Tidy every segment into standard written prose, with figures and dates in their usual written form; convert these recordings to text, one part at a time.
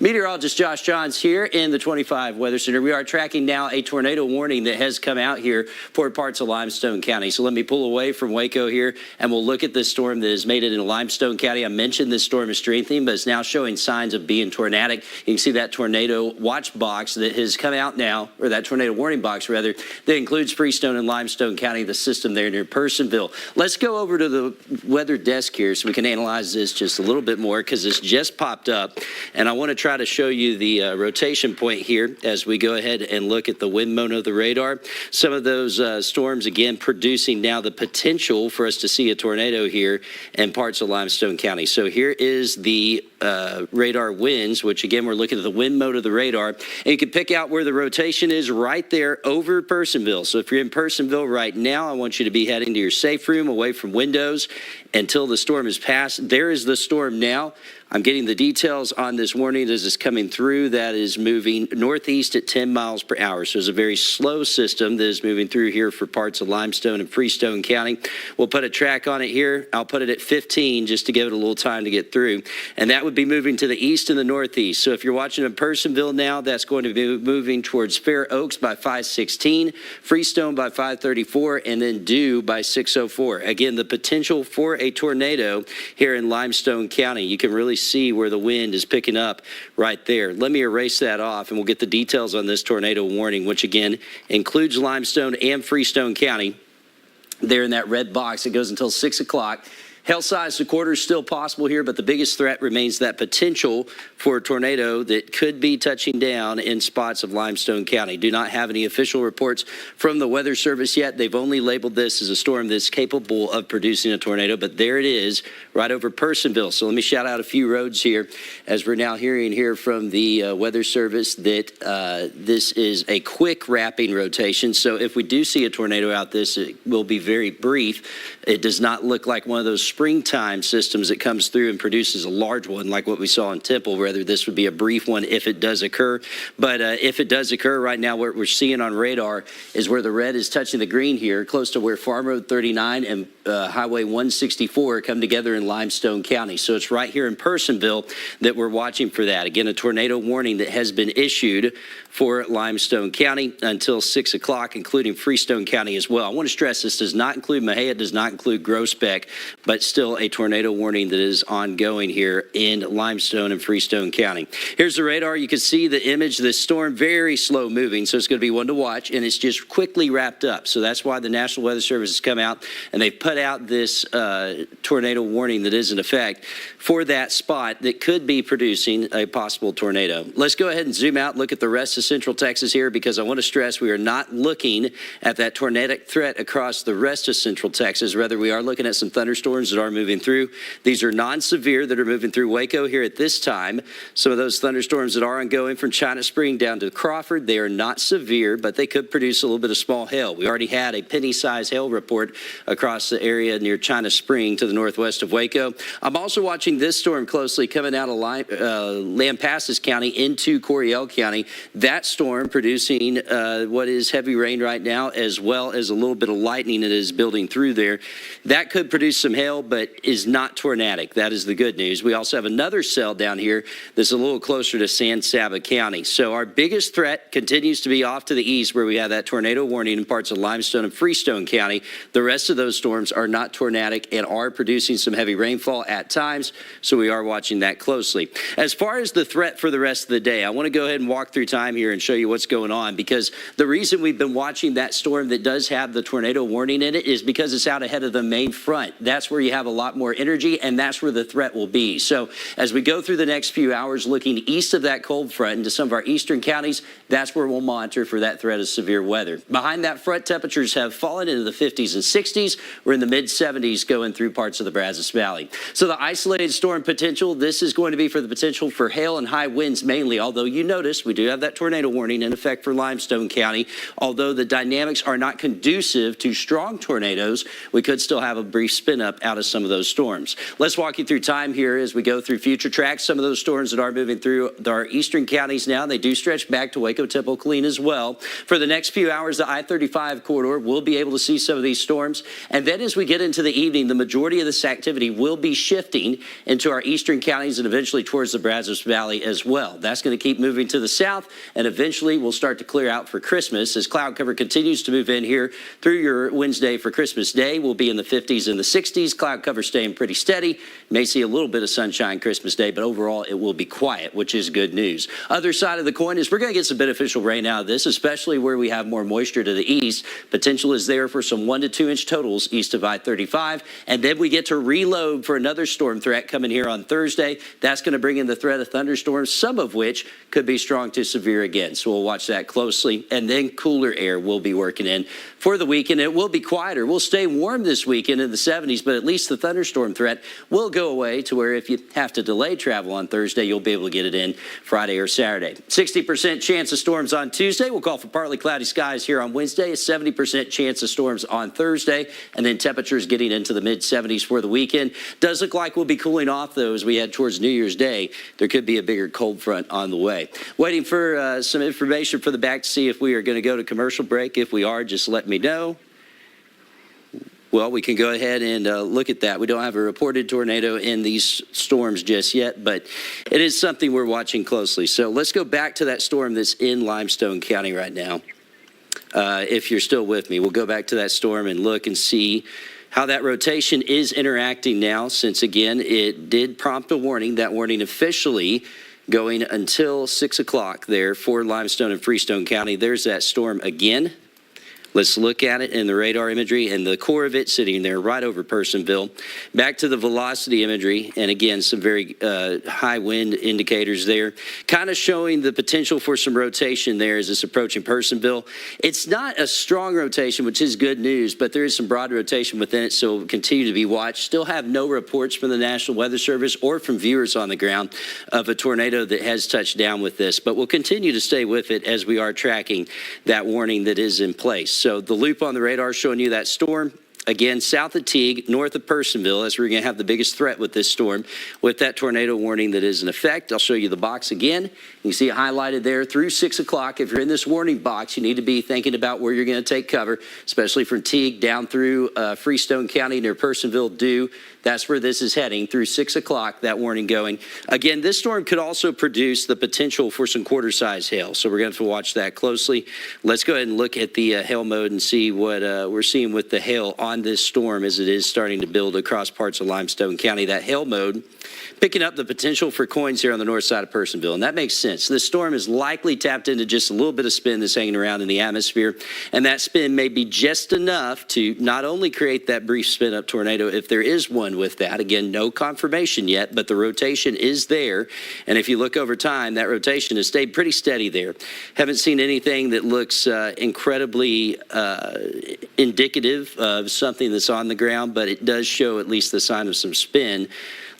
Meteorologist Josh Johns here in the 25 Weather Center. We are tracking now a tornado warning that has come out here for parts of Limestone County. So let me pull away from Waco here, and we'll look at this storm that has made it into Limestone County. I mentioned this storm is strengthening, but it's now showing signs of being tornadic. You can see that tornado watch box that has come out now, or that tornado warning box, rather, that includes Freestone and Limestone County, the system there near Personville. Let's go over to the weather desk here so we can analyze this just a little bit more, because this just popped up, and I want to try to show you the rotation point here as we go ahead and look at the wind mode of the radar. Some of those storms, again, producing now the potential for us to see a tornado here in parts of Limestone County. So here is the radar winds, which again, we're looking at the wind mode of the radar, and you can pick out where the rotation is right there over Personville. So if you're in Personville right now, I want you to be heading to your safe room away from windows until the storm is past. There is the storm now. I'm getting the details on this warning as it's coming through. That is moving northeast at 10 miles per hour. So it's a very slow system that is moving through here for parts of Limestone and Freestone County. We'll put a track on it here. I'll put it at 15 just to give it a little time to get through. And that would be moving to the east and the northeast. So if you're watching in Personville now, that's going to be moving towards Fair Oaks by 5:16, Freestone by 5:34, and then Dew by 6:04. Again, the potential for a tornado here in Limestone County. You can really see where the wind is picking up right there. Let me erase that off, and we'll get the details on this tornado warning, which again includes Limestone and Freestone County. There in that red box, it goes until 6 o'clock. Hail size to quarters still possible here, but the biggest threat remains that potential for a tornado that could be touching down in spots of Limestone County. Do not have any official reports from the Weather Service yet. They've only labeled this as a storm that's capable of producing a tornado, but there it is right over Personville. So let me shout out a few roads here as we're now hearing here from the Weather Service that this is a quick wrapping rotation. So if we do see a tornado out this, it will be very brief. It does not look like one of those springtime systems that comes through and produces a large one like what we saw in Temple. Rather, this would be a brief one if it does occur. But if it does occur right now, what we're seeing on radar is where the red is touching the green here, close to where Farm Road 39 and Highway 164 come together in Limestone County. So it's right here in Personville that we're watching for that. Again, a tornado warning that has been issued for Limestone County until 6 o'clock, including Freestone County as well. I want to stress this does not include Mejia, it does not include Groesbeck, but still a tornado warning that is ongoing here in Limestone and Freestone County. Here's the radar. You can see the image of this storm, very slow moving, so it's going to be one to watch, and it's just quickly wrapped up. So that's why the National Weather Service has come out, and they've put out this tornado warning that is in effect for that spot that could be producing a possible tornado. Let's go ahead and zoom out, look at the rest of Central Texas here, because I want to stress we are not looking at that tornadic threat across the rest of Central Texas. Rather, we are looking at some thunderstorms that are moving through. These are non-severe that are moving through Waco here at this time. Some of those thunderstorms that are ongoing from China Spring down to Crawford, they are not severe, but they could produce a little bit of small hail. We already had a penny-sized hail report across the area near China Spring to the northwest of Waco. I'm also watching this storm closely coming out of Lampasas County into Coryell County. That storm producing what is heavy rain right now, as well as a little bit of lightning that is building through there. That could produce some hail, but is not tornadic. That is the good news. We also have another cell down here that's a little closer to San Saba County. So our biggest threat continues to be off to the east, where we have that tornado warning in parts of Limestone and Freestone County. The rest of those storms are not tornadic and are producing some heavy rainfall at times, so we are watching that closely. As far as the threat for the rest of the day, I want to go ahead and walk through time here and show you what's going on, because the reason we've been watching that storm that does have the tornado warning in it is because it's out ahead of the main front. That's where you have a lot more energy, and that's where the threat will be. So as we go through the next few hours looking east of that cold front into some of our eastern counties, that's where we'll monitor for that threat of severe weather. Behind that front, temperatures have fallen into the 50s and 60s. We're in the mid-70s going through parts of the Brazos Valley. So the isolated storm potential, this is going to be for the potential for hail and high winds mainly, although you notice we do have that tornado warning in effect for Limestone County. Although the dynamics are not conducive to strong tornadoes, we could still have a brief spin up out of some of those storms. Let's walk you through time here as we go through future tracks. Some of those storms that are moving through our eastern counties now, they do stretch back to Waco Waco, Temple, Killeen as well. For the next few hours, the I-35 corridor will be able to see some of these storms. And then as we get into the evening, the majority of this activity will be shifting into our eastern counties and eventually towards the Brazos Valley as well. That's going to keep moving to the south, and eventually we'll start to clear out for Christmas as cloud cover continues to move in here through your Wednesday for Christmas Day. We'll be in the 50s and the 60s. Cloud cover staying pretty steady. May see a little bit of sunshine Christmas Day, but overall it will be quiet, which is good news. Other side of the coin is we're going to get some beneficial rain out of this, especially where we have more moisture to the east. Potential is there for some 1 to 2 inch totals east of I-35, and then we get to reload for another storm threat coming here on Thursday. That's going to bring in the threat of thunderstorms, some of which could be strong to severe again. So we'll watch that closely, and then cooler air will be working in for the weekend. It will be quieter. We'll stay warm this weekend in the 70s, but at least the thunderstorm threat will go away to where if you have to delay travel on Thursday, you'll be able to get it in Friday or Saturday. 60% chance of storms on Tuesday. We'll call for partly cloudy skies here on Wednesday. A 70% chance of storms on Thursday, and then temperatures getting into the mid-70s for the weekend. Does look like we'll be cooling off, though, as we head towards New Year's Day. There could be a bigger cold front on the way. Waiting for some information for the back to see if we are going to go to commercial break. If we are, just let me know. Well, we can go ahead and look at that. We don't have a reported tornado in these storms just yet, but it is something we're watching closely. So let's go back to that storm that's in Limestone County right now. If you're still with me, we'll go back to that storm and look and see how that rotation is interacting now, since, again, it did prompt a warning. That warning officially going until 6 o'clock there for Limestone and Freestone County. There's that storm again. Let's look at it in the radar imagery, and the core of it sitting there right over Personville. Back to the velocity imagery, and again, some very high wind indicators there, kind of showing the potential for some rotation there as it's approaching Personville. It's not a strong rotation, which is good news, but there is some broad rotation within it, so it will continue to be watched. Still have no reports from the National Weather Service or from viewers on the ground of a tornado that has touched down with this, but we'll continue to stay with it as we are tracking that warning that is in place. So the loop on the radar showing you that storm. Again, south of Teague, north of Personville, as we're going to have the biggest threat with this storm, with that tornado warning that is in effect. I'll show you the box again. You see it highlighted there through 6 o'clock. If you're in this warning box, you need to be thinking about where you're going to take cover, especially from Teague down through Freestone County near Personville due. That's where this is heading through 6 o'clock, that warning going. Again, this storm could also produce the potential for some quarter-size hail, so we're going to have to watch that closely. Let's go ahead and look at the hail mode and see what we're seeing with the hail on this storm as it is starting to build across parts of Limestone County. That hail mode picking up the potential for coins here on the north side of Personville, and that makes sense. This storm is likely tapped into just a little bit of spin that's hanging around in the atmosphere, and that spin may be just enough to not only create that brief spin-up tornado, if there is one with that. Again, no confirmation yet, but the rotation is there, and if you look over time, that rotation has stayed pretty steady there. Haven't seen anything that looks incredibly indicative of something that's on the ground, but it does show at least the sign of some spin.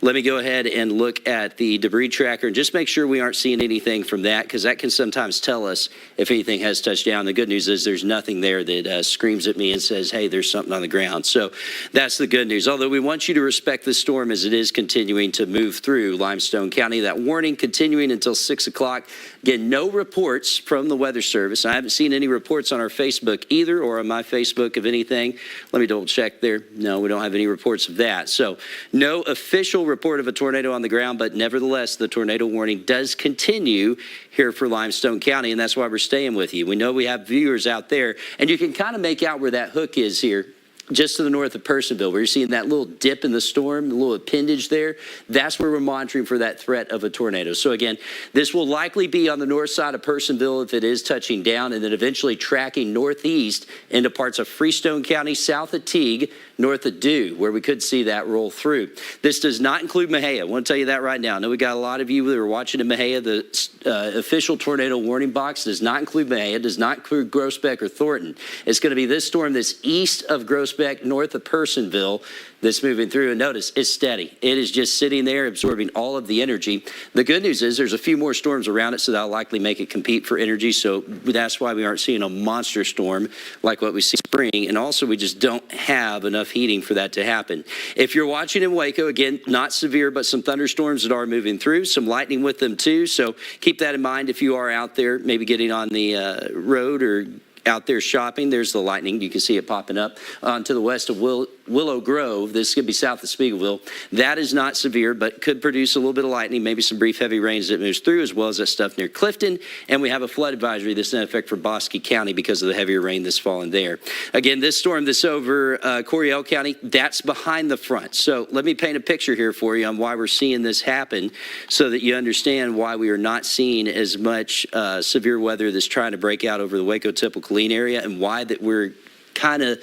Let me go ahead and look at the debris tracker and just make sure we aren't seeing anything from that, because that can sometimes tell us if anything has touched down. The good news is there's nothing there that screams at me and says, hey, there's something on the ground. So that's the good news. Although we want you to respect the storm as it is continuing to move through Limestone County. That warning continuing until 6 o'clock. Again, no reports from the Weather Service. I haven't seen any reports on our Facebook either, or on my Facebook of anything. Let me double check there. No, we don't have any reports of that. So no official report of a tornado on the ground, but nevertheless, the tornado warning does continue here for Limestone County, and that's why we're staying with you. We know we have viewers out there, and you can kind of make out where that hook is here, just to the north of Personville, where you're seeing that little dip in the storm, a little appendage there. That's where we're monitoring for that threat of a tornado. So again, this will likely be on the north side of Personville if it is touching down, and then eventually tracking northeast into parts of Freestone County, south of Teague, north of Dew, where we could see that roll through. This does not include Mejia. I want to tell you that right now. I know we got a lot of you that are watching in Mejia. The official tornado warning box does not include Mejia, does not include Groesbeck or Thornton. It's going to be this storm that's east of Groesbeck Prospect, north of Personville that's moving through. And notice, it's steady. It is just sitting there absorbing all of the energy. The good news is there's a few more storms around it, so that'll likely make it compete for energy. So that's why we aren't seeing a monster storm like what we see in spring. And also, we just don't have enough heating for that to happen. If you're watching in Waco, again, not severe, but some thunderstorms that are moving through, some lightning with them too. So keep that in mind if you are out there, maybe getting on the road or out there shopping. There's the lightning. You can see it popping up to the west of Willow Grove. This could be south of Speegleville. That is not severe, but could produce a little bit of lightning, maybe some brief heavy rains that moves through, as well as that stuff near Clifton. And we have a flood advisory that's in effect for Bosque County because of the heavier rain that's fallen there. Again, this storm that's over Coryell County, that's behind the front. So let me paint a picture here for you on why we're seeing this happen so that you understand why we are not seeing as much severe weather that's trying to break out over the Waco-Tipple area, and why that we're kind of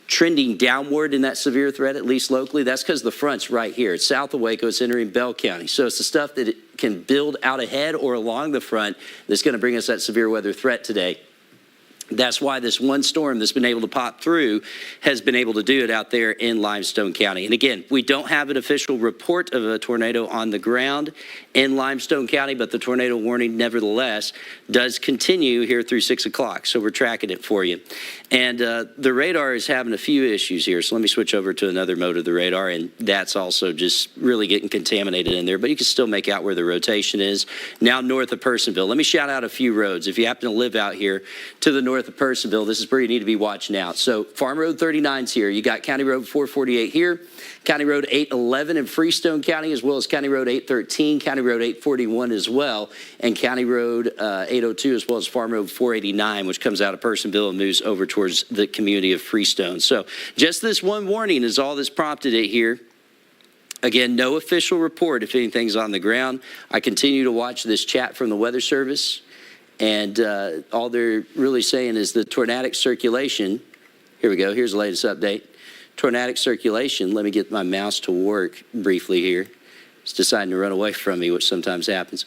trending downward in that severe threat, at least locally. That's because the front's right here. It's south of Waco. It's entering Bell County. So it's the stuff that it can build out ahead or along the front that's going to bring us that severe weather threat today. That's why this one storm that's been able to pop through has been able to do it out there in Limestone County. And again, we don't have an official report of a tornado on the ground in Limestone County, but the tornado warning nevertheless does continue here through 6 o'clock. So we're tracking it for you. And the radar is having a few issues here. So let me switch over to another mode of the radar, and that's also just really getting contaminated in there, but you can still make out where the rotation is. Now north of Personville. Let me shout out a few roads. If you happen to live out here to the north of Personville, this is where you need to be watching out. So Farm Road 39 is here. You got County Road 448 here, County Road 811 in Freestone County, as well as County Road 813, County Road 841 as well, and County Road 802, as well as Farm Road 489, which comes out of Personville and moves over towards the community of Freestone. So just this one warning is all that's prompted it here. Again, no official report if anything's on the ground. I continue to watch this chat from the Weather Service. And all they're really saying is the tornadic circulation. Here we go. Here's the latest update. Tornadic circulation. Let me get my mouse to work briefly here. It's deciding to run away from me, which sometimes happens.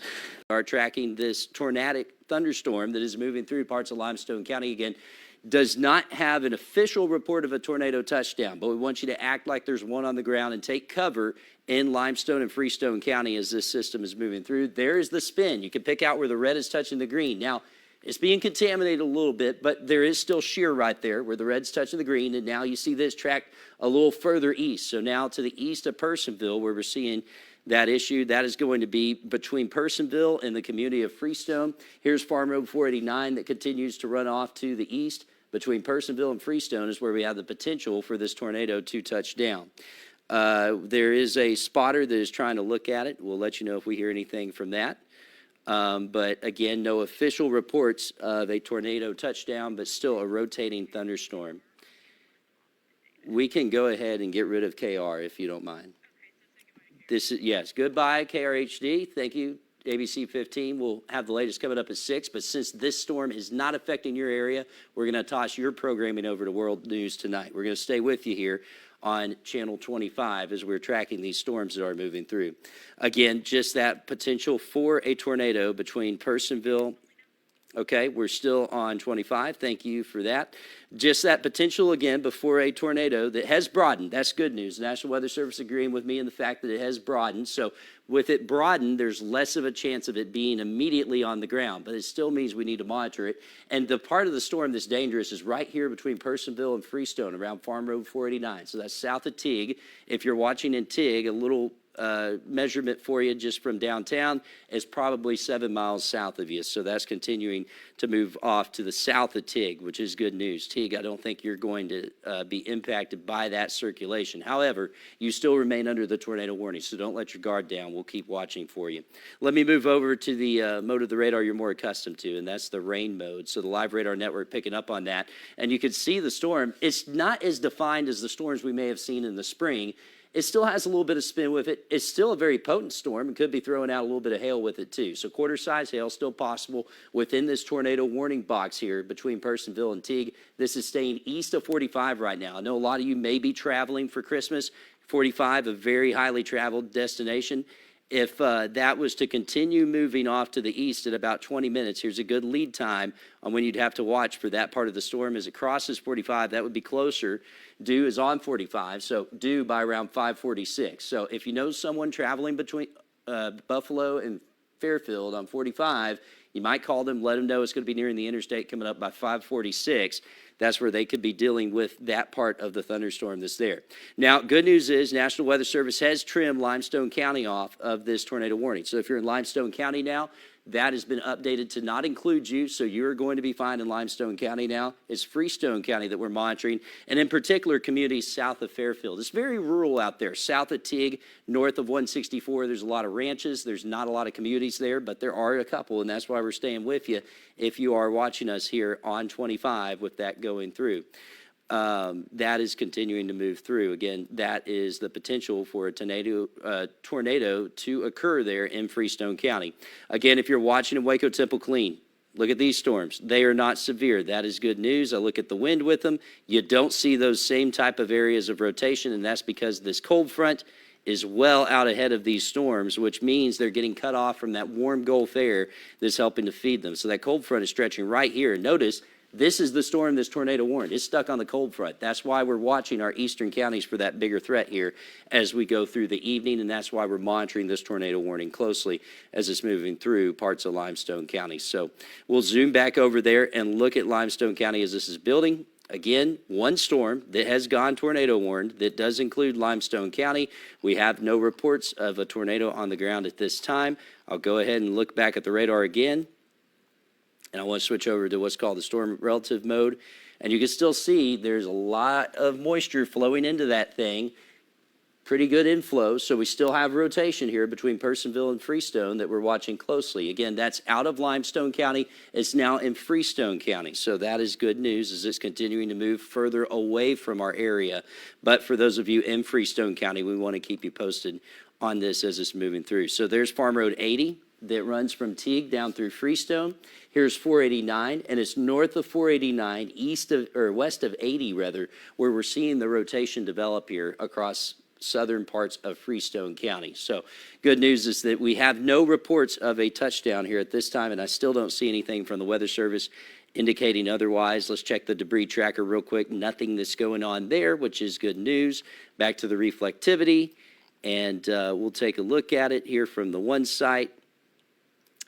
We are tracking this tornadic thunderstorm that is moving through parts of Limestone County again. Does not have an official report of a tornado touchdown, but we want you to act like there's one on the ground and take cover in Limestone and Freestone County as this system is moving through. There is the spin. You can pick out where the red is touching the green. Now, it's being contaminated a little bit, but there is still shear right there where the red's touching the green, and now you see this track a little further east. So now to the east of Personville, where we're seeing that issue, that is going to be between Personville and the community of Freestone. Here's Farm Road 489 that continues to run off to the east. Between Personville and Freestone is where we have the potential for this tornado to touch down. There is a spotter that is trying to look at it. We'll let you know if we hear anything from that. But again, no official reports of a tornado touchdown, but still a rotating thunderstorm. We can go ahead and get rid of KR if you don't mind. This is, yes, goodbye KRHD. Thank you. ABC 15 will have the latest coming up at 6, but since this storm is not affecting your area, we're going to toss your programming over to World News Tonight. We're going to stay with you here on Channel 25 as we're tracking these storms that are moving through. Again, just that potential for a tornado between Personville. Okay, we're still on 25. Thank you for that. Just that potential again before a tornado that has broadened. That's good news. The National Weather Service agreeing with me in the fact that it has broadened. So with it broadened, there's less of a chance of it being immediately on the ground, but it still means we need to monitor it. And the part of the storm that's dangerous is right here between Personville and Freestone around Farm Road 489. So that's south of Tig. If you're watching in Tig, a little measurement for you just from downtown is probably 7 miles south of you. So that's continuing to move off to the south of Tig, which is good news. Tig, I don't think you're going to be impacted by that circulation. However, you still remain under the tornado warning, so don't let your guard down. We'll keep watching for you. Let me move over to the mode of the radar you're more accustomed to, and that's the rain mode. So the live radar network picking up on that. And you can see the storm. It's not as defined as the storms we may have seen in the spring. It still has a little bit of spin with it. It's still a very potent storm and could be throwing out a little bit of hail with it too. So quarter-size hail still possible within this tornado warning box here between Personville and Tig. This is staying east of 45 right now. I know a lot of you may be traveling for Christmas. 45, a very highly traveled destination. if that was to continue moving off to the east at about 20 minutes, here's a good lead time on when you'd have to watch for that part of the storm. As it crosses 45, that would be closer. Due is on 45, so due by around 5:46. So if you know someone traveling between Buffalo and Fairfield on 45, you might call them, let them know it's going to be nearing the interstate coming up by 5:46. That's where they could be dealing with that part of the thunderstorm that's there. Now, good news is National Weather Service has trimmed Limestone County off of this tornado warning. So if you're in Limestone County now, that has been updated to not include you, so you're going to be fine in Limestone County now. It's Freestone County that we're monitoring, and in particular, communities south of Fairfield. It's very rural out there, south of Tig, north of 164. There's a lot of ranches. There's not a lot of communities there, but there are a couple, and that's why we're staying with you if you are watching us here on 25 with that going through. That is continuing to move through. Again, that is the potential for a tornado to occur there in Freestone County. Again, if you're watching in Waco, Temple, Killeen, look at these storms. They are not severe. That is good news. I look at the wind with them. You don't see those same type of areas of rotation, and that's because this cold front is well out ahead of these storms, which means they're getting cut off from that warm Gulf air that's helping to feed them. So that cold front is stretching right here. Notice, this is the storm this tornado warned. It's stuck on the cold front. That's why we're watching our eastern counties for that bigger threat here as we go through the evening, and that's why we're monitoring this tornado warning closely as it's moving through parts of Limestone County. So we'll zoom back over there and look at Limestone County as this is building. Again, one storm that has gone tornado warned that does include Limestone County. We have no reports of a tornado on the ground at this time. I'll go ahead and look back at the radar again. And I want to switch over to what's called the storm relative mode. And you can still see there's a lot of moisture flowing into that thing. Pretty good inflow. So we still have rotation here between Personville and Freestone that we're watching closely. Again, that's out of Limestone County. It's now in Freestone County. So that is good news as it's continuing to move further away from our area. But for those of you in Freestone County, we want to keep you posted on this as it's moving through. So there's Farm Road 80. That runs from Teague down through Freestone. Here's 489, and it's north of 489, west of 80 rather, where we're seeing the rotation develop here across southern parts of Freestone County. So good news is that we have no reports of a touchdown here at this time, and I still don't see anything from the Weather Service indicating otherwise. Let's check the debris tracker real quick. Nothing that's going on there, which is good news. Back to the reflectivity, and we'll take a look at it here from the one site.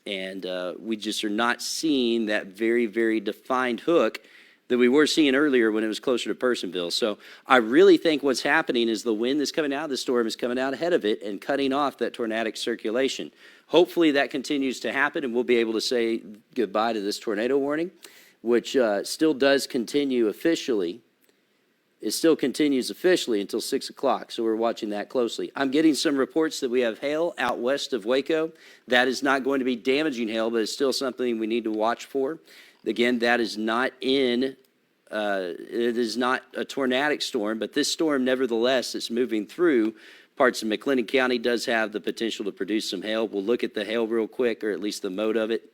And we just are not seeing that very, very defined hook that we were seeing earlier when it was closer to Personville. So I really think what's happening is the wind that's coming out of the storm is coming out ahead of it and cutting off that tornadic circulation. Hopefully that continues to happen and we'll be able to say goodbye to this tornado warning, which still does continue officially. It still continues officially until 6 o'clock, so we're watching that closely. I'm getting some reports that we have hail out west of Waco. That is not going to be damaging hail, but it's still something we need to watch for. Again, that is not it is not a tornadic storm, but this storm, nevertheless, it's moving through parts of McLennan County, does have the potential to produce some hail. We'll look at the hail real quick, or at least the mode of it.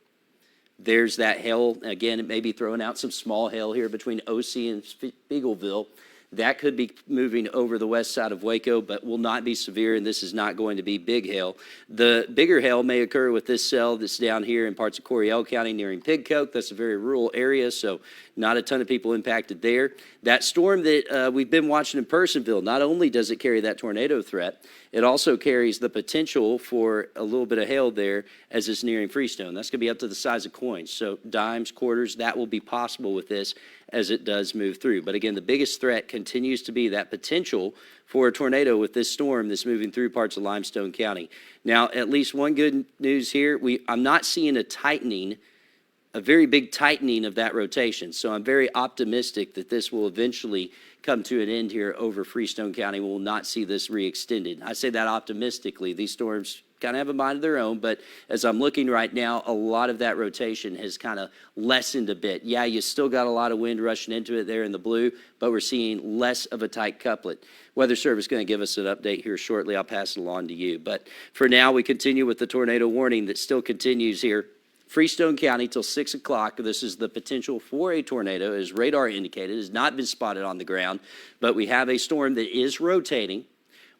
There's that hail. Again, it may be throwing out some small hail here between OC and Spiegelville. That could be moving over the west side of Waco, but will not be severe, and this is not going to be big hail. The bigger hail may occur with this cell that's down here in parts of Coryell County nearing Pigcoke. That's a very rural area, so not a ton of people impacted there. That storm that we've been watching in Personville, not only does it carry that tornado threat, it also carries the potential for a little bit of hail there as it's nearing Freestone. That's going to be up to the size of coins. So dimes, quarters, that will be possible with this as it does move through. But again, the biggest threat continues to be that potential for a tornado with this storm that's moving through parts of Limestone County. Now, at least one good news here, I'm not seeing a very big tightening of that rotation. So I'm very optimistic that this will eventually come to an end here over Freestone County. We will not see this re-extended. I say that optimistically. These storms kind of have a mind of their own, but as I'm looking right now, a lot of that rotation has kind of lessened a bit. Yeah, you still got a lot of wind rushing into it there in the blue, but we're seeing less of a tight couplet. Weather Service is going to give us an update here shortly. I'll pass it along to you. But for now, we continue with the tornado warning that still continues here. Freestone County till 6 o'clock. This is the potential for a tornado, as radar indicated. It has not been spotted on the ground, but we have a storm that is rotating.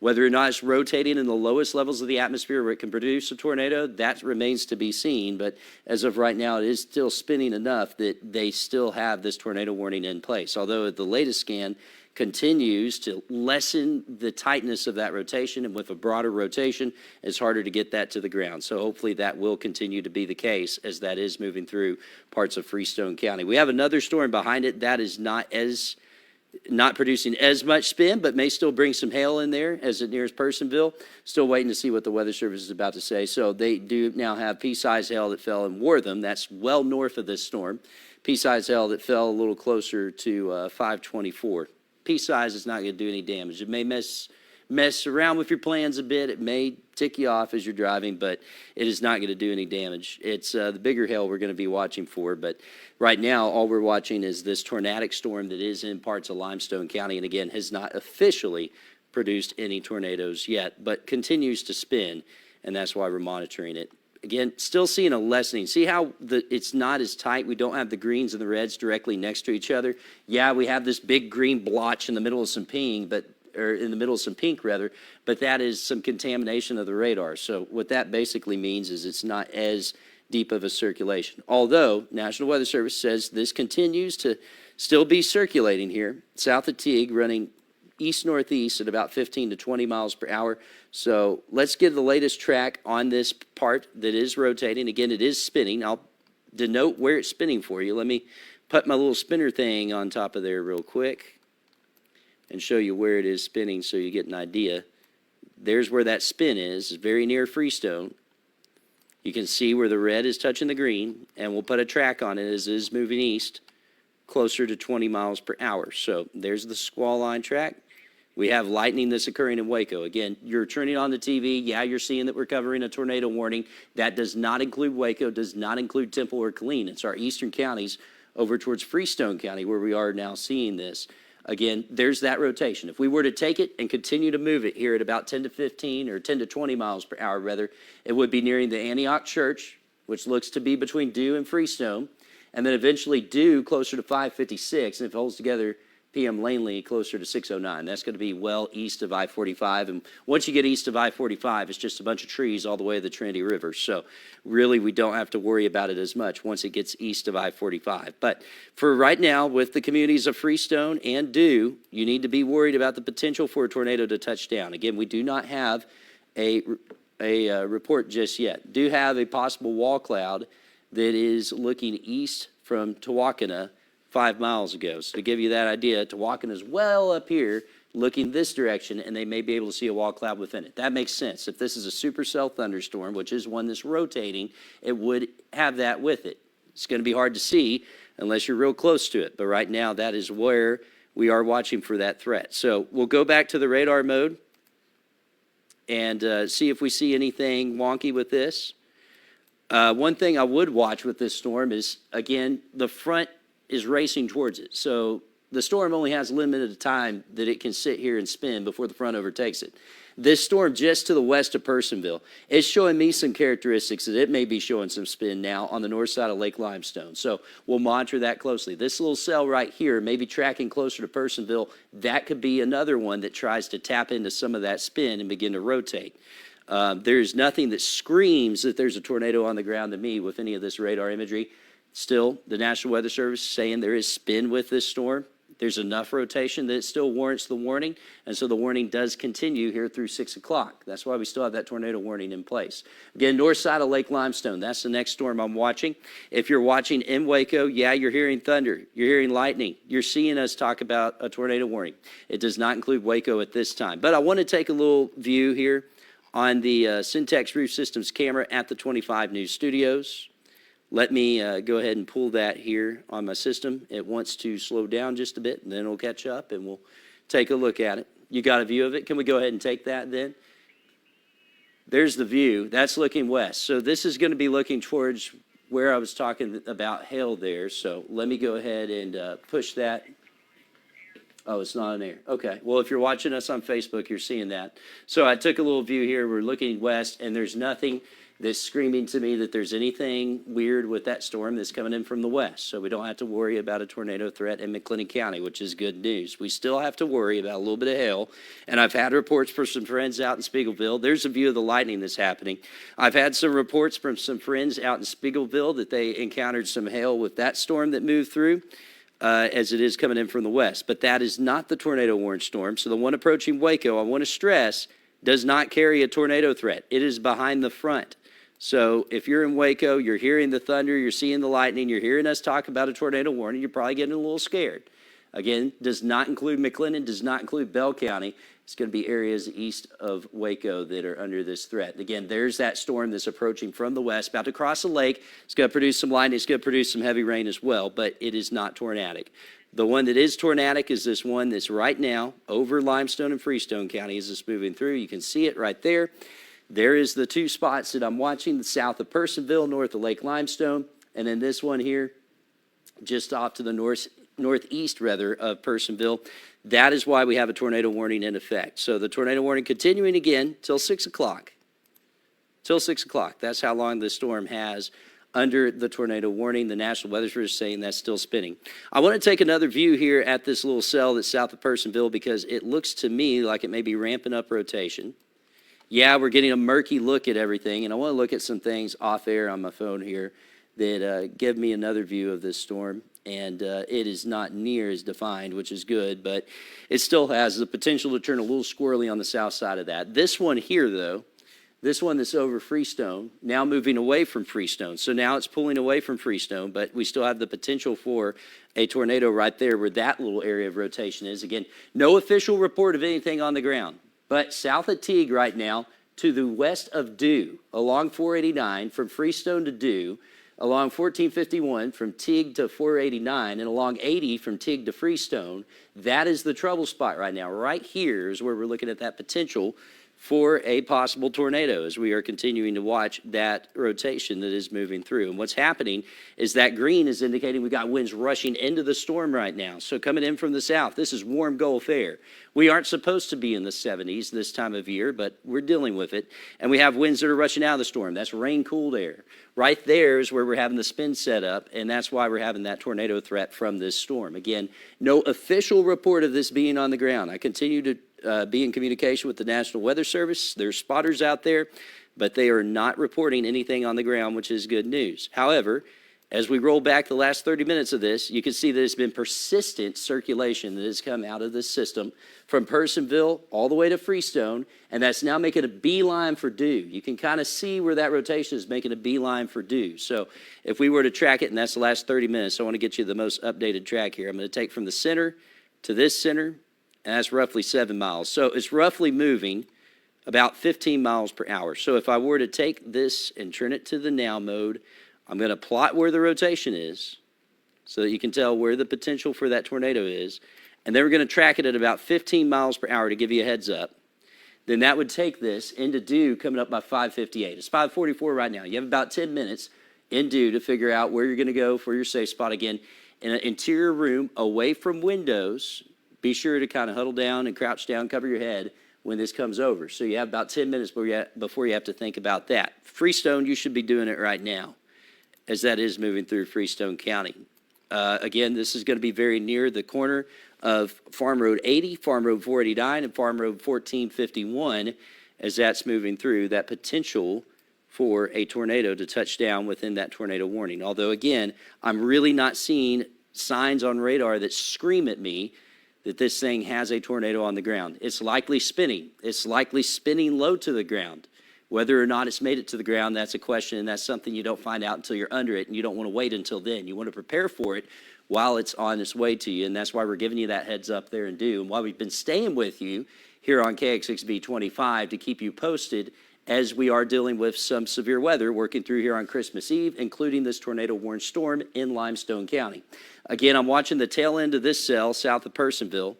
Whether or not it's rotating in the lowest levels of the atmosphere where it can produce a tornado, that remains to be seen. But as of right now, it is still spinning enough that they still have this tornado warning in place. Although the latest scan continues to lessen the tightness of that rotation, and with a broader rotation, it's harder to get that to the ground. So hopefully that will continue to be the case as that is moving through parts of Freestone County. We have another storm behind it that is not producing as much spin, but may still bring some hail in there as it nears Personville. Still waiting to see what the Weather Service is about to say. So they do now have pea-sized hail that fell in Wortham. That's well north of this storm. Pea-sized hail that fell a little closer to 524. Pea-size is not going to do any damage. It may mess around with your plans a bit. It may tick you off as you're driving, but it is not going to do any damage. It's the bigger hail we're going to be watching for, but right now all we're watching is this tornadic storm that is in parts of Limestone County, and again has not officially produced any tornadoes yet, but continues to spin, and that's why we're monitoring it. Again, still seeing a lessening. See how it's not as tight? We don't have the greens and the reds directly next to each other. Yeah, we have this big green blotch in the middle of some pink, but that is some contamination of the radar. So what that basically means is it's not as deep of a circulation. Although National Weather Service says this continues to still be circulating here, south of Teague, running east-northeast at about 15 to 20 miles per hour. So let's get the latest track on this part that is rotating. Again, it is spinning. I'll denote where it's spinning for you. Let me put my little spinner thing on top of there real quick and show you where it is spinning so you get an idea. There's where that spin is. It's very near Freestone. You can see where the red is touching the green, and we'll put a track on it as it is moving east, closer to 20 miles per hour. So there's the squall line track. We have lightning that's occurring in Waco. Again, you're turning on the TV. Yeah, you're seeing that we're covering a tornado warning. That does not include Waco, does not include Temple or Killeen. It's our eastern counties over towards Freestone County where we are now seeing this. Again, there's that rotation. If we were to take it and continue to move it here at about 10 to 15 or 10 to 20 miles per hour, rather, it would be nearing the Antioch Church, which looks to be between Dew and Freestone, and then eventually Dew closer to 556, and if it holds together, PM Langley closer to 609. That's going to be well east of I-45, and once you get east of I-45, it's just a bunch of trees all the way to the Trinity River. So really, we don't have to worry about it as much once it gets east of I-45. But for right now, with the communities of Freestone and Dew, you need to be worried about the potential for a tornado to touch down. Again, we do not have a report just yet. Do have a possible wall cloud that is looking east from Tawakona 5 miles ago. So to give you that idea, Tawakona is well up here looking this direction, and they may be able to see a wall cloud within it. That makes sense. If this is a supercell thunderstorm, which is one that's rotating, it would have that with it. It's going to be hard to see unless you're real close to it. But right now, that is where we are watching for that threat. So we'll go back to the radar mode and see if we see anything wonky with this. One thing I would watch with this storm is, again, the front is racing towards it. So the storm only has limited time that it can sit here and spin before the front overtakes it. This storm just to the west of Personville is showing me some characteristics that it may be showing some spin now on the north side of Lake Limestone. So we'll monitor that closely. This little cell right here may be tracking closer to Personville. That could be another one that tries to tap into some of that spin and begin to rotate. There's nothing that screams that there's a tornado on the ground to me with any of this radar imagery. Still, the National Weather Service is saying there is spin with this storm. There's enough rotation that it still warrants the warning, and so the warning does continue here through 6 o'clock. That's why we still have that tornado warning in place. Again, north side of Lake Limestone, that's the next storm I'm watching. If you're watching in Waco, yeah, you're hearing thunder, you're hearing lightning, you're seeing us talk about a tornado warning. It does not include Waco at this time. But I want to take a little view here on the Syntex Roof Systems camera at the 25 News Studios. Let me go ahead and pull that here on my system. It wants to slow down just a bit, and then it'll catch up, and we'll take a look at it. You got a view of it? Can we go ahead and take that then? There's the view. That's looking west. So this is going to be looking towards where I was talking about hail there. So let me go ahead and push that Oh, it's not on air. Okay. Well, if you're watching us on Facebook, you're seeing that. So I took a little view here. We're looking west, and there's nothing that's screaming to me that there's anything weird with that storm that's coming in from the west. So we don't have to worry about a tornado threat in McLennan County, which is good news. We still have to worry about a little bit of hail. And I've had reports from some friends out in Spiegelville. There's a view of the lightning that's happening. I've had some reports from some friends out in Spiegelville that they encountered some hail with that storm that moved through. As it is coming in from the west. But that is not the tornado warning storm. So the one approaching Waco, I want to stress, does not carry a tornado threat. It is behind the front. So if you're in Waco, you're hearing the thunder, you're seeing the lightning, you're hearing us talk about a tornado warning, you're probably getting a little scared. Again, does not include McLennan, does not include Bell County. It's going to be areas east of Waco that are under this threat. Again, there's that storm that's approaching from the west, about to cross the lake. It's going to produce some lightning. It's going to produce some heavy rain as well, but it is not tornadic. The one that is tornadic is this one that's right now over Limestone and Freestone County as it's moving through. You can see it right there. There is the two spots that I'm watching, the south of Personville, north of Lake Limestone, and then this one here just off to the northeast of Personville. That is why we have a tornado warning in effect. So the tornado warning continuing again till 6 o'clock. Till 6 o'clock. That's how long the storm has under the tornado warning. The National Weather Service is saying that's still spinning. I want to take another view here at this little cell that's south of Personville because it looks to me like it may be ramping up rotation. Yeah, we're getting a murky look at everything, and I want to look at some things off air on my phone here that give me another view of this storm. And it is not near as defined, which is good, but it still has the potential to turn a little squirrely on the south side of that. This one here, though, this one that's over Freestone, now moving away from Freestone. So now it's pulling away from Freestone, but we still have the potential for a tornado right there where that little area of rotation is. Again, no official report of anything on the ground, but south of Teague right now to the west of Dew, along 489 from Freestone to Dew, along 1451 from Teague to 489, and along 80 from Teague to Freestone. That is the trouble spot right now. Right here is where we're looking at that potential for a possible tornado as we are continuing to watch that rotation that is moving through. And what's happening is that green is indicating we got winds rushing into the storm right now. So coming in from the south, this is warm Gulf air. We aren't supposed to be in the 70s this time of year, but we're dealing with it. And we have winds that are rushing out of the storm. That's rain-cooled air. Right there is where we're having the spin set up, and that's why we're having that tornado threat from this storm. Again, no official report of this being on the ground. I continue to be in communication with the National Weather Service. There's spotters out there, but they are not reporting anything on the ground, which is good news. However, as we roll back the last 30 minutes of this, you can see that it's been persistent circulation that has come out of this system from Personville all the way to Freestone, and that's now making a beeline for Dew. You can kind of see where that rotation is making a beeline for Dew. So if we were to track it, and that's the last 30 minutes, I want to get you the most updated track here. I'm going to take from the center to this center, and that's roughly 7 miles. So it's roughly moving about 15 miles per hour. So if I were to take this and turn it to the now mode, I'm going to plot where the rotation is so that you can tell where the potential for that tornado is. And then we're going to track it at about 15 miles per hour to give you a heads up. Then that would take this into Dew coming up by 5:58. It's 5:44 right now. You have about 10 minutes in Dew to figure out where you're going to go for your safe spot. Again, in an interior room away from windows. Be sure to kind of huddle down and crouch down, cover your head when this comes over. So you have about 10 minutes before you have to think about that. Freestone, you should be doing it right now, as that is moving through Freestone County. Again, this is going to be very near the corner of Farm Road 80, Farm Road 489, and Farm Road 1451 as that's moving through that potential for a tornado to touch down within that tornado warning. Although, again, I'm really not seeing signs on radar that scream at me that this thing has a tornado on the ground. It's likely spinning. It's likely spinning low to the ground. Whether or not it's made it to the ground, that's a question, and that's something you don't find out until you're under it, and you don't want to wait until then. You want to prepare for it while it's on its way to you, and that's why we're giving you that heads up there and Dew, and why we've been staying with you here on KXXV 25 to keep you posted as we are dealing with some severe weather working through here on Christmas Eve, including this tornado-warned storm in Limestone County. Again, I'm watching the tail end of this cell south of Personville.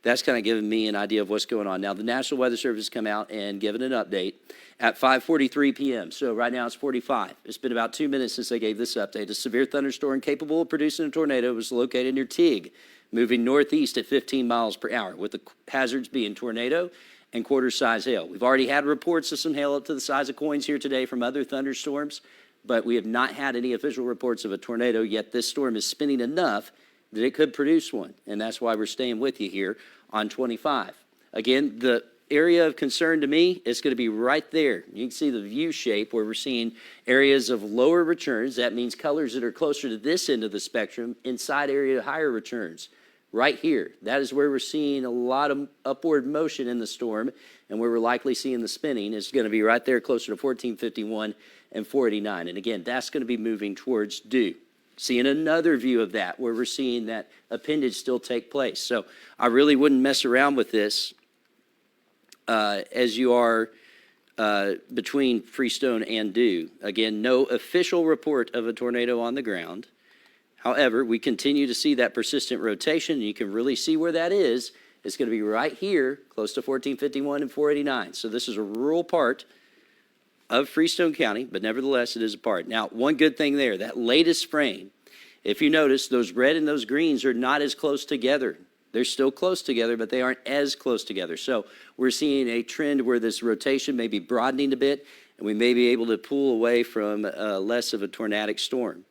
That's kind of giving me an idea of what's going on. Now, the National Weather Service has come out and given an update at 5:43 p.m. So right now it's 45. It's been about 2 minutes since they gave this update. A severe thunderstorm capable of producing a tornado was located near Teague moving northeast at 15 miles per hour, with the hazards being tornado and quarter-size hail. We've already had reports of some hail up to the size of coins here today from other thunderstorms, but we have not had any official reports of a tornado, yet this storm is spinning enough that it could produce one, and that's why we're staying with you here on 25. Again, the area of concern to me is going to be right there. You can see the view shape where we're seeing areas of lower returns. That means colors that are closer to this end of the spectrum, inside area higher returns. Right here, that is where we're seeing a lot of upward motion in the storm, and where we're likely seeing the spinning is going to be right there closer to 1451 and 489. And again, that's going to be moving towards due. Seeing another view of that where we're seeing that appendage still take place. So I really wouldn't mess around with this as you are between Freestone and due. Again, no official report of a tornado on the ground. However, we continue to see that persistent rotation, and you can really see where that is. It's going to be right here, close to 1451 and 489. So this is a rural part of Freestone County, but nevertheless, it is a part. Now, one good thing there, that latest frame, if you notice, those red and those greens are not as close together. They're still close together, but they aren't as close together. So we're seeing a trend where this rotation may be broadening a bit, and we may be able to pull away from less of a tornadic storm.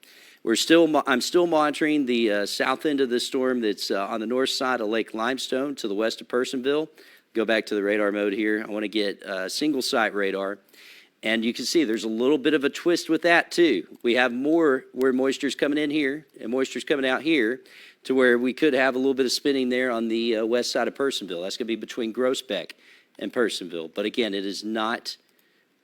I'm still monitoring the south end of the storm that's on the north side of Lake Limestone to the west of Personville. Go back to the radar mode here. I want to get single site radar. And you can see there's a little bit of a twist with that too. We have more where moisture's coming in here and moisture's coming out here, to where we could have a little bit of spinning there on the west side of Personville. That's going to be between Groesbeck and Personville. But again, it is not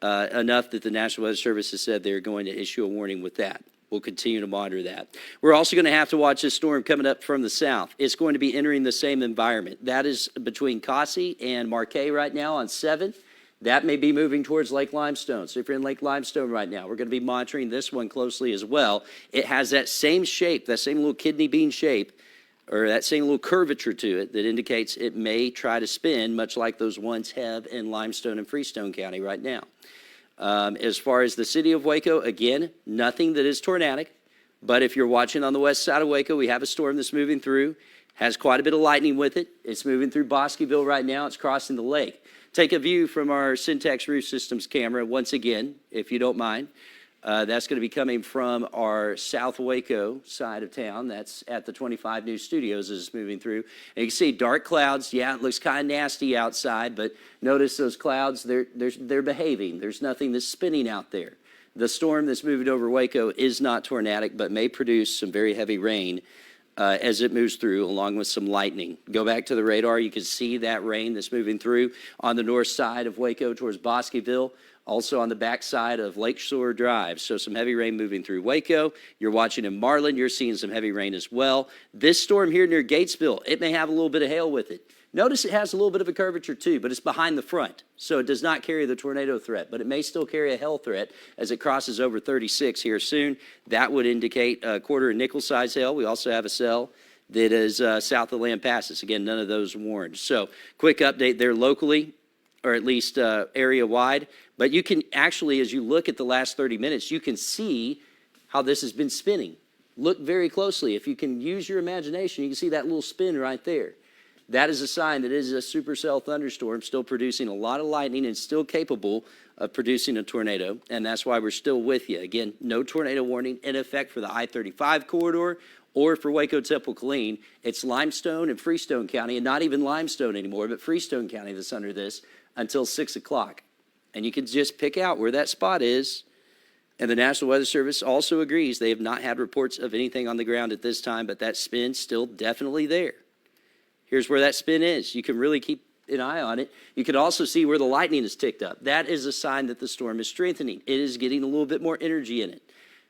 enough that the National Weather Service has said they're going to issue a warning with that. We'll continue to monitor that. We're also going to have to watch this storm coming up from the south. It's going to be entering the same environment. That is between Cossie and Marquay right now on 7th. That may be moving towards Lake Limestone. So if you're in Lake Limestone right now, we're going to be monitoring this one closely as well. It has that same shape, that same little kidney bean shape, or that same little curvature to it that indicates it may try to spin, much like those ones have in Limestone and Freestone County right now. As far as the city of Waco, again, nothing that is tornadic. But if you're watching on the west side of Waco, we have a storm that's moving through, has quite a bit of lightning with it. It's moving through Bosqueville right now. It's crossing the lake. Take a view from our Syntax Roof Systems camera once again, if you don't mind. That's going to be coming from our South Waco side of town. That's at the 25 News Studios as it's moving through. And you can see dark clouds. Yeah, it looks kind of nasty outside, but notice those clouds, they're behaving. There's nothing that's spinning out there. The storm that's moving over Waco is not tornadic, but may produce some very heavy rain as it moves through, along with some lightning. Go back to the radar. You can see that rain that's moving through on the north side of Waco towards Bosqueville, also on the back side of Lakeshore Drive. So some heavy rain moving through Waco. You're watching in Marlin. You're seeing some heavy rain as well. This storm here near Gatesville, it may have a little bit of hail with it. Notice it has a little bit of a curvature too, but it's behind the front. So it does not carry the tornado threat, but it may still carry a hail threat as it crosses over 36 here soon. That would indicate a quarter and nickel size hail. We also have a cell that is south of Lampasas. Again, none of those warned. So quick update there locally, or at least area wide. But you can actually, as you look at the last 30 minutes, you can see how this has been spinning. Look very closely. If you can use your imagination, you can see that little spin right there. That is a sign that it is a supercell thunderstorm still producing a lot of lightning and still capable of producing a tornado. And that's why we're still with you. Again, no tornado warning in effect for the I-35 corridor or for Waco, Temple, Killeen. It's Limestone and Freestone County, and not even Limestone anymore, but Freestone County that's under this until 6 o'clock. And you can just pick out where that spot is. And the National Weather Service also agrees they have not had reports of anything on the ground at this time, but that spin's still definitely there. Here's where that spin is. You can really keep an eye on it. You can also see where the lightning is ticked up. That is a sign that the storm is strengthening. It is getting a little bit more energy in it.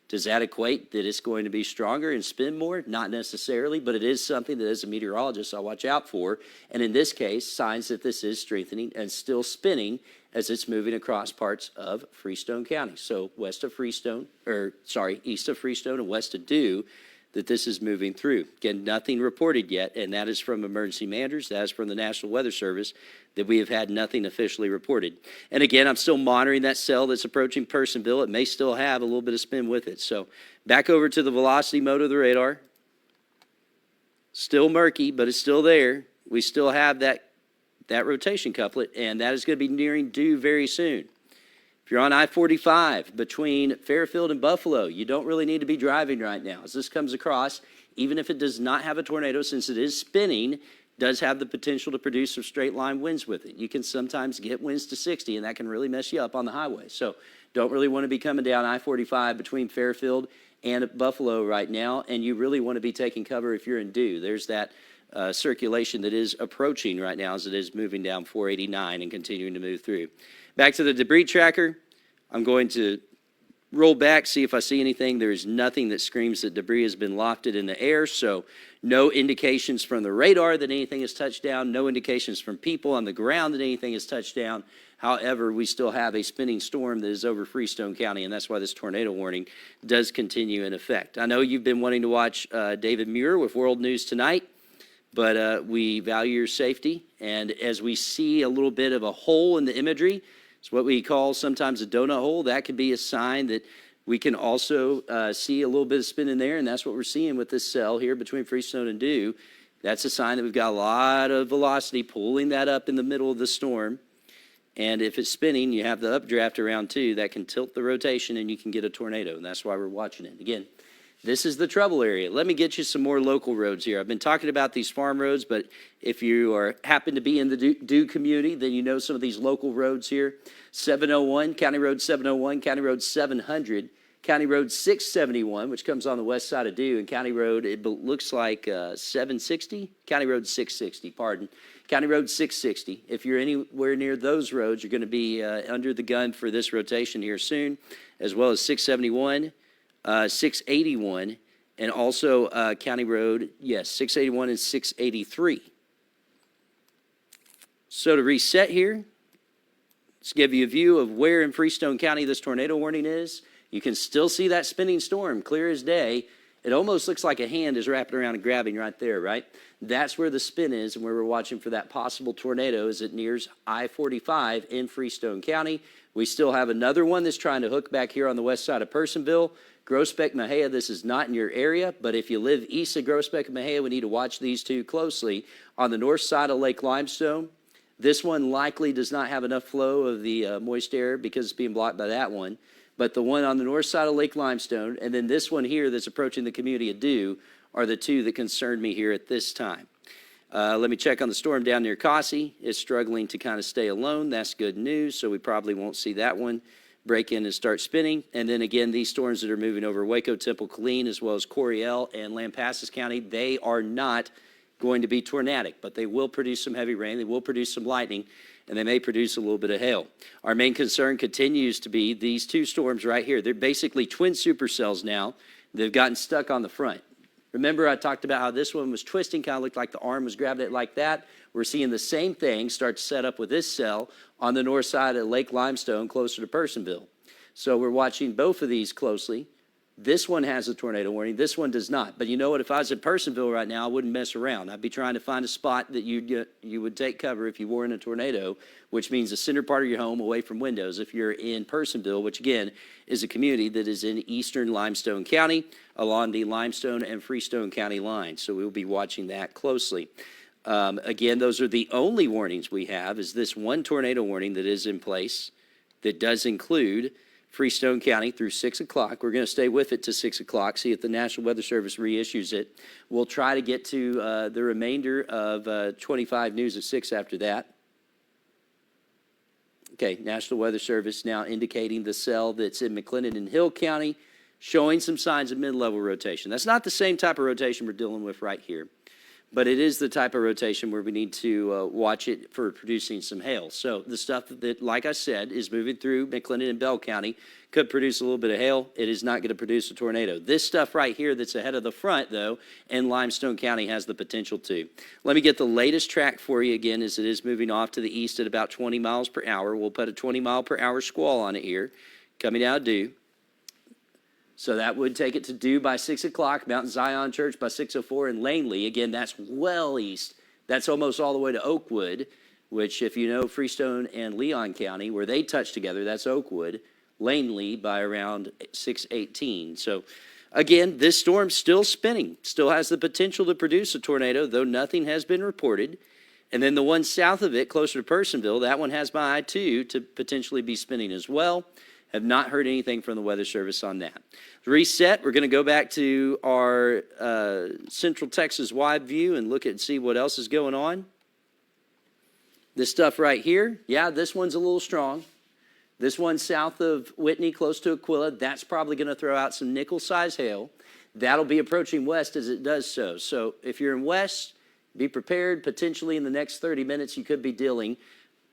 Does that equate that it's going to be stronger and spin more? Not necessarily, but it is something that as a meteorologist I'll watch out for. And in this case, signs that this is strengthening and still spinning as it's moving across parts of Freestone County. So east of Freestone and west of Dew, that this is moving through. Again, nothing reported yet, and that is from emergency managers, that is from the National Weather Service, that we have had nothing officially reported. And again, I'm still monitoring that cell that's approaching Personville. It may still have a little bit of spin with it. So back over to the velocity mode of the radar. Still murky, but it's still there. We still have that rotation couplet, and that is going to be nearing due very soon. If you're on I-45 between Fairfield and Buffalo, you don't really need to be driving right now. As this comes across, even if it does not have a tornado, since it is spinning, does have the potential to produce some straight line winds with it. You can sometimes get winds to 60, and that can really mess you up on the highway. So don't really want to be coming down I-45 between Fairfield and Buffalo right now, and you really want to be taking cover if you're in due. There's that circulation that is approaching right now as it is moving down 489 and continuing to move through. Back to the debris tracker. I'm going to roll back, see if I see anything. There is nothing that screams that debris has been lofted in the air, so no indications from the radar that anything has touched down, no indications from people on the ground that anything has touched down. However, we still have a spinning storm that is over Freestone County, and that's why this tornado warning does continue in effect. I know you've been wanting to watch David Muir with World News Tonight, but we value your safety, and as we see a little bit of a hole in the imagery, it's what we call sometimes a donut hole. That could be a sign that we can also see a little bit of spin in there, and that's what we're seeing with this cell here between Freestone and Dew. That's a sign that we've got a lot of velocity pulling that up in the middle of the storm. And if it's spinning, you have the updraft around too. That can tilt the rotation, and you can get a tornado, and that's why we're watching it. Again, this is the trouble area. Let me get you some more local roads here. I've been talking about these farm roads, but if you happen to be in the Dew community, then you know some of these local roads here. 701, County Road 701, County Road 700, County Road 671, which comes on the west side of Dew, and County Road, it looks like 760? County Road 660, pardon. County Road 660. If you're anywhere near those roads, you're going to be under the gun for this rotation here soon, as well as 671. 681, and also County Road, yes, 681 and 683. So to reset here, let's give you a view of where in Freestone County this tornado warning is. You can still see that spinning storm clear as day. It almost looks like a hand is wrapping around and grabbing right there, right? That's where the spin is, and where we're watching for that possible tornado as it nears I-45 in Freestone County. We still have another one that's trying to hook back here on the west side of Personville. Groesbeck, Mejia, this is not in your area, but if you live east of Groesbeck and Mejia, we need to watch these two closely. On the north side of Lake Limestone, this one likely does not have enough flow of the moist air because it's being blocked by that one. But the one on the north side of Lake Limestone, and then this one here that's approaching the community of Dew, are the two that concern me here at this time. Let me check on the storm down near Cossie. It's struggling to kind of stay alone. That's good news, so we probably won't see that one break in and start spinning. And then again, these storms that are moving over Waco, Temple, Killeen, as well as Coryell and Lampasas County, they are not going to be tornadic, but they will produce some heavy rain, they will produce some lightning, and they may produce a little bit of hail. Our main concern continues to be these two storms right here. They're basically twin supercells now. They've gotten stuck on the front. Remember, I talked about how this one was twisting, kind of looked like the arm was grabbing it like that. We're seeing the same thing start to set up with this cell on the north side of Lake Limestone, closer to Personville. So we're watching both of these closely. This one has a tornado warning. This one does not. But you know what? If I was in Personville right now, I wouldn't mess around. I'd be trying to find a spot that you would take cover if you were in a tornado, which means the center part of your home away from windows. If you're in Personville, which again is a community that is in eastern Limestone County along the Limestone and Freestone County line. So we'll be watching that closely. Again, those are the only warnings we have, is this one tornado warning that is in place that does include Freestone County through 6 o'clock. We're going to stay with it to 6 o'clock, see if the National Weather Service reissues it. We'll try to get to the remainder of 25 News at 6 after that. Okay, National Weather Service now indicating the cell that's in McLennan and Hill County, showing some signs of mid-level rotation. That's not the same type of rotation we're dealing with right here, but it is the type of rotation where we need to watch it for producing some hail. So the stuff that, like I said, is moving through McLennan and Bell County could produce a little bit of hail. It is not going to produce a tornado. This stuff right here that's ahead of the front, though, in Limestone County has the potential to. Let me get the latest track for you again, as it is moving off to the east at about 20 miles per hour. We'll put a 20-mile-per-hour squall on it here, coming out of Dew. So that would take it to Dew by 6 o'clock, Mount Zion Church by 6:04, and Langley. Again, that's well east. That's almost all the way to Oakwood, which, if you know Freestone and Leon County, where they touch together, that's Oakwood. Langley by around 6:18. So Again, this storm's still spinning, still has the potential to produce a tornado, though nothing has been reported. And then the one south of it, closer to Personville, that one has my eye too, to potentially be spinning as well. Have not heard anything from the Weather Service on that. Reset, we're going to go back to our Central Texas wide view and look at and see what else is going on. This stuff right here, yeah, this one's a little strong. This one south of Whitney, close to Aquila, that's probably going to throw out some nickel-sized hail. That'll be approaching west as it does so. So if you're in west, be prepared. Potentially in the next 30 minutes, you could be dealing,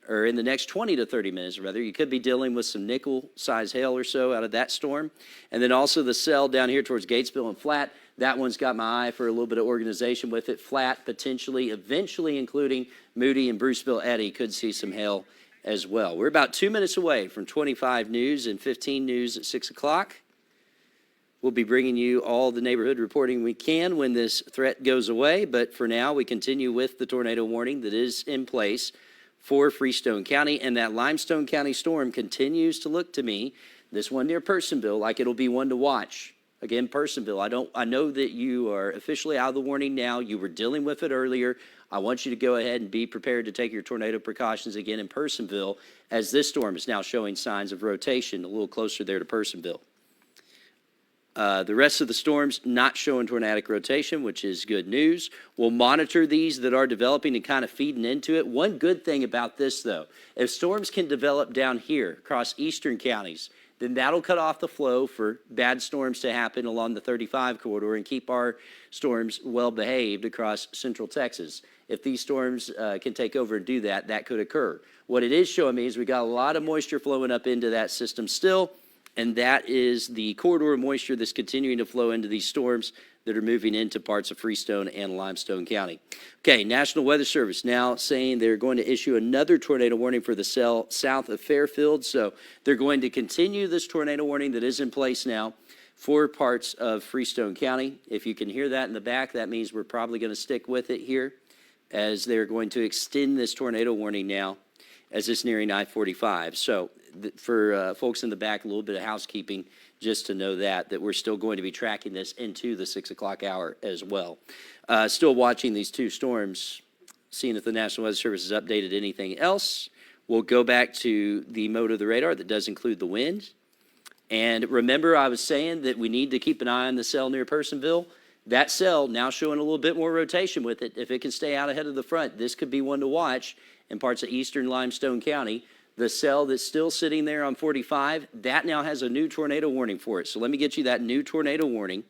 or in the next 20 to 30 minutes, rather, you could be dealing with some nickel-sized hail or so out of that storm. And then also the cell down here towards Gatesville and Flat, that one's got my eye for a little bit of organization with it. Flat, potentially, eventually including Moody and Bruceville Eddy could see some hail as well. We're about 2 minutes away from 25 news and 15 news at 6 o'clock. We'll be bringing you all the neighborhood reporting we can when this threat goes away. But for now, we continue with the tornado warning that is in place for Freestone County. And that Limestone County storm continues to look to me, this one near Personville, like it'll be one to watch. Again, Personville, I know that you are officially out of the warning now. You were dealing with it earlier. I want you to go ahead and be prepared to take your tornado precautions again in Personville, as this storm is now showing signs of rotation a little closer there to Personville. The rest of the storms not showing tornadic rotation, which is good news. We'll monitor these that are developing and kind of feeding into it. One good thing about this, though, if storms can develop down here across eastern counties, then that'll cut off the flow for bad storms to happen along the 35 corridor and keep our storms well behaved across central Texas. If these storms can take over and do that, that could occur. What it is showing me is we got a lot of moisture flowing up into that system still, and that is the corridor of moisture that's continuing to flow into these storms that are moving into parts of Freestone and Limestone County. Okay, National Weather Service now saying they're going to issue another tornado warning for the cell south of Fairfield. So they're going to continue this tornado warning that is in place now for parts of Freestone County. If you can hear that in the back, that means we're probably going to stick with it here, as they're going to extend this tornado warning now as it's nearing I-45. So for folks in the back, a little bit of housekeeping just to know that we're still going to be tracking this into the 6 o'clock hour as well. Still watching these two storms, seeing if the National Weather Service has updated anything else. We'll go back to the mode of the radar that does include the wind. And remember, I was saying that we need to keep an eye on the cell near Personville. That cell now showing a little bit more rotation with it. If it can stay out ahead of the front, this could be one to watch in parts of eastern Limestone County. The cell that's still sitting there on 45, that now has a new tornado warning for it. So let me get you that new tornado warning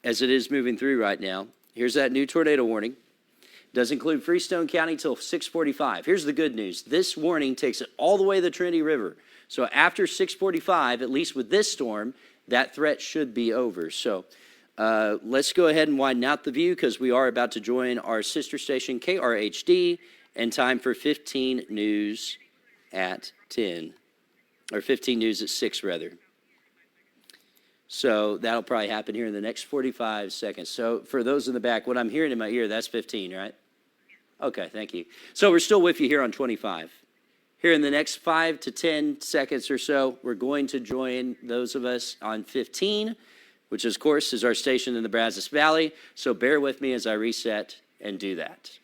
as it is moving through right now. Here's that new tornado warning. Does include Freestone County till 6:45. Here's the good news. This warning takes it all the way to the Trinity River. So after 6:45, at least with this storm, that threat should be over. So let's go ahead and widen out the view, because we are about to join our sister station, KRHD, and time for 15 news at 10, or 15 news at 6, rather. So that'll probably happen here in the next 45 seconds. So for those in the back, what I'm hearing in my ear, that's 15, right? Okay, thank you. So we're still with you here on 25. Here in the next 5 to 10 seconds or so, we're going to join those of us on 15, which, of course, is our station in the Brazos Valley. So bear with me as I reset and do that.